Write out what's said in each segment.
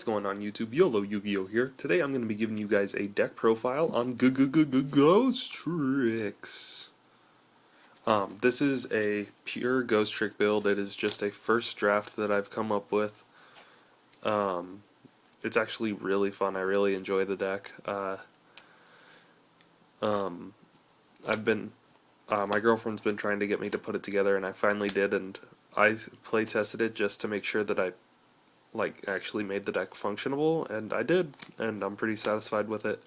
going on YouTube? YoloYuGiOh here. Today I'm going to be giving you guys a deck profile on Ghostricks. This is a pure Ghostrick build. It is just a first draft that I've come up with. It's actually really fun. I really enjoy the deck. My girlfriend's been trying to get me to put it together, and I finally did, and I play tested it just to make sure that I actually made the deck functionable, and I did, and I'm pretty satisfied with it.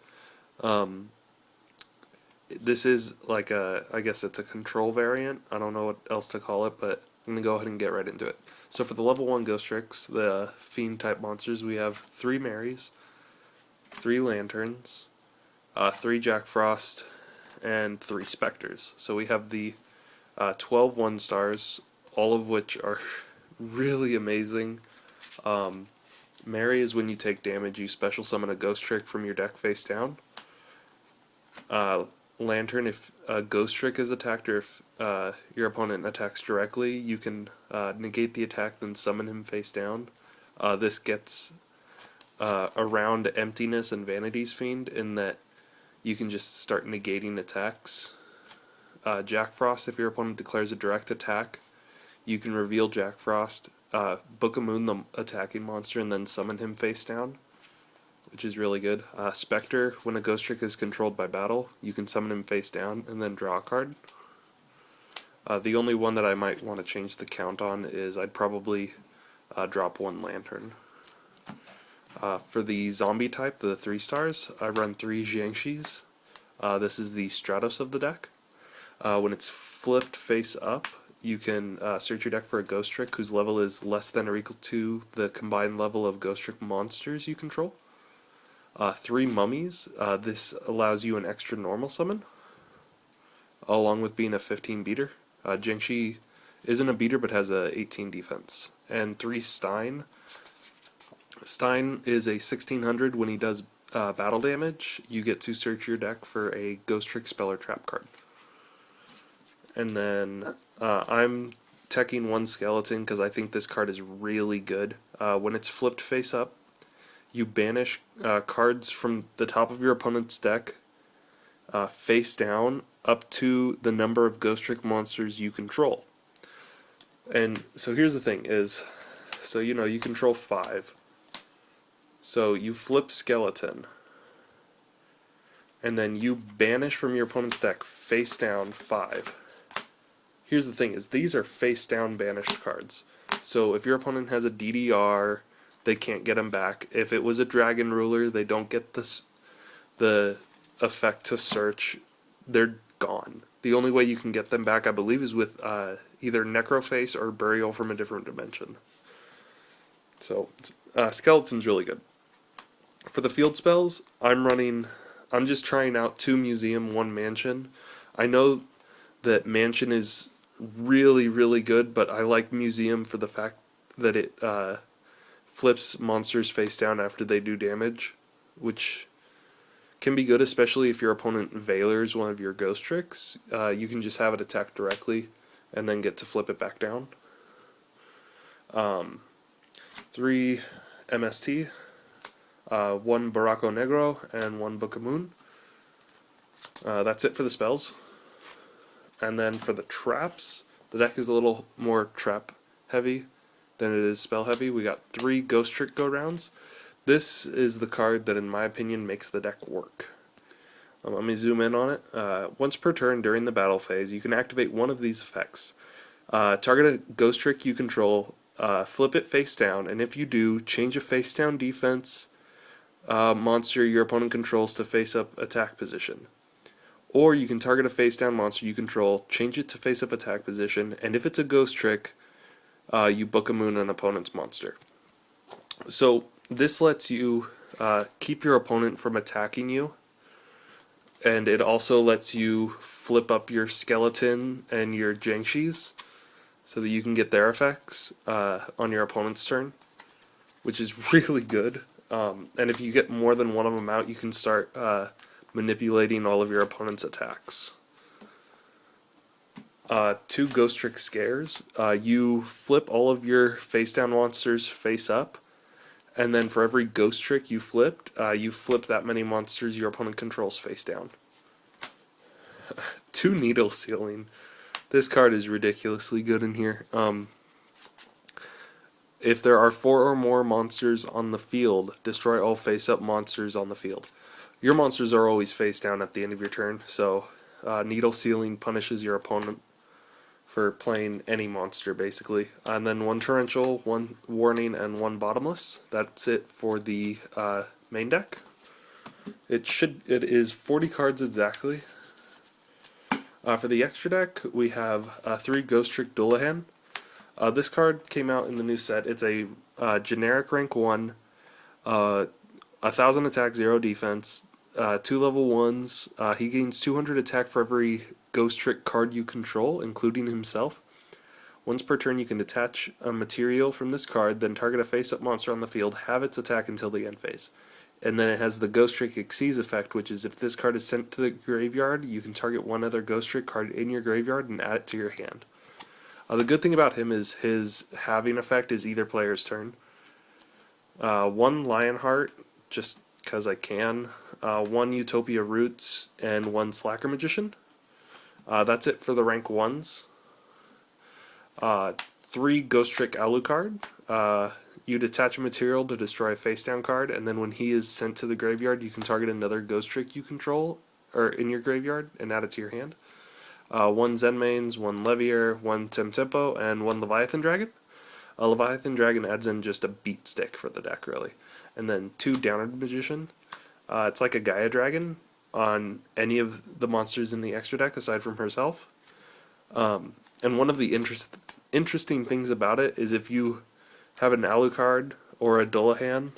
This is I guess it's a control variant. I don't know what else to call it, but I'm gonna go ahead and get right into it. So for the level 1 Ghostricks, the fiend type monsters, we have 3 Marys, 3 Lanterns, 3 Jack Frost, and 3 Specters. So we have the 12 1-stars, all of which are really amazing. Mary is when you take damage, you special summon a Ghostrick from your deck face down. Lantern, if a Ghostrick is attacked or if your opponent attacks directly, you can negate the attack, then summon him face down. This gets around Emptiness and Vanity's Fiend in that you can just start negating attacks. Jack Frost, if your opponent declares a direct attack, you can reveal Jack Frost, Book of Moon, the attacking monster, and then summon him face down, which is really good. Spectre, when a Ghostrick is controlled by battle, you can summon him face down and then draw a card. The only one that I might want to change the count on is I'd probably drop 1 Lantern. For the zombie type, the 3 stars, I run 3 Jiangxis. This is the Stratos of the deck. When it's flipped face up, you can search your deck for a Ghostrick whose level is less than or equal to the combined level of Ghostrick monsters you control. 3 Mummies, this allows you an extra normal summon, along with being a 15 beater. Jiangxi isn't a beater but has a 18 defense. And 3 Stein. Stein is a 1600. When he does battle damage, you get to search your deck for a Ghostrick spell or trap card. And then I'm teching 1 Skeleton because I think this card is really good. When it's flipped face up, you banish cards from the top of your opponent's deck face down up to the number of Ghostrick monsters you control. And so here's the thing is, so you control 5. So you flipped Skeleton, and then you banish from your opponent's deck face down 5. Here's the thing is, these are face down banished cards. So if your opponent has a DDR, they can't get them back. If it was a Dragon Ruler, they don't get the effect to search. They're gone. The only way you can get them back, I believe, is with either Necroface or Burial from a Different Dimension. So Skeleton's really good. For the field spells, I'm just trying out 2 Museum, 1 Mansion. I know that Mansion is really, really good, but I like Museum for the fact that it flips monsters face down after they do damage, which can be good, especially if your opponent Veilers one of your Ghostricks. You can just have it attack directly and then get to flip it back down. 3 MST, 1 Barraco Negro, and 1 Book of Moon. That's it for the spells. And then for the traps, the deck is a little more trap heavy than it is spell heavy. We got 3 Ghostrick go-rounds. This is the card that in my opinion makes the deck work. Let me zoom in on it. Once per turn during the battle phase, you can activate one of these effects. Target a Ghostrick you control, flip it face down, and if you do, change a face down defense monster your opponent controls to face up attack position. Or you can target a face down monster you control, change it to face up attack position, and if it's a Ghostrick, you Book a Moon an opponent's monster. So this lets you keep your opponent from attacking you, and it also lets you flip up your Skeleton and your Jiangxis so that you can get their effects on your opponent's turn, which is really good. And if you get more than one of them out, you can start manipulating all of your opponent's attacks. 2 Ghostrick Scares. You flip all of your face down monsters face up, And then for every Ghostrick you flip that many monsters your opponent controls face down. 2 Needle Sealing. This card is ridiculously good in here. If there are 4 or more monsters on the field, destroy all face-up monsters on the field. Your monsters are always face down at the end of your turn, so Needle Sealing punishes your opponent for playing any monster, basically. And then 1 Torrential, 1 Warning, and 1 Bottomless. That's it for the main deck. It is 40 cards exactly. For the extra deck, we have 3 Ghostrick Dullahan. This card came out in the new set. It's a generic rank 1, 1000 attack, 0 defense, 2 level 1s. He gains 200 attack for every Ghostrick card you control, including himself. Once per turn, you can detach a material from this card, then target a face-up monster on the field, have its attack until the end phase. And then it has the Ghostrick Exceeds effect, which is if this card is sent to the graveyard, you can target one other Ghostrick card in your graveyard and add it to your hand. The good thing about him is his halving effect is either player's turn. 1 Lionheart, just because I can. 1 Utopia Roots, and 1 Slacker Magician. That's it for the rank 1s. 3 Ghostrick Alucard. You detach a material to destroy a face-down card, and then when he is sent to the graveyard, you can target another Ghostrick you control, or in your graveyard, and add it to your hand. 1 Zenmaines, 1 Levier, 1 Temtempo, and 1 Leviathan Dragon. A Leviathan Dragon adds in just a beat stick for the deck, really. And then 2 Downward Magician. It's like a Gaia Dragon on any of the monsters in the extra deck aside from herself. And one of the interesting things about it is if you have an Alucard or a Dullahan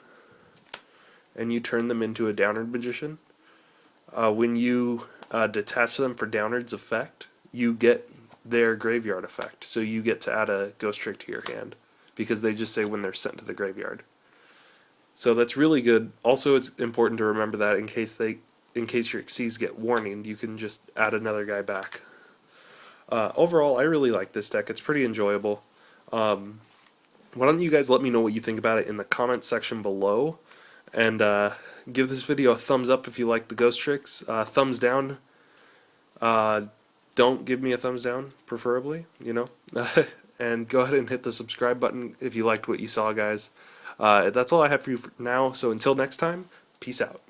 and you turn them into a Downward Magician, when you detach them for Downward's effect, you get their graveyard effect. So you get to add a Ghostrick to your hand because they just say when they're sent to the graveyard. So that's really good. Also, it's important to remember that in case your Xyz get warning, you can just add another guy back. Overall, I really like this deck. It's pretty enjoyable. Why don't you guys let me know what you think about it in the comment section below, and give this video a thumbs up if you like the Ghostricks. Thumbs down. Don't give me a thumbs down, preferably, you know. And go ahead and hit the subscribe button if you liked what you saw, guys. That's all I have for you for now, so until next time, peace out.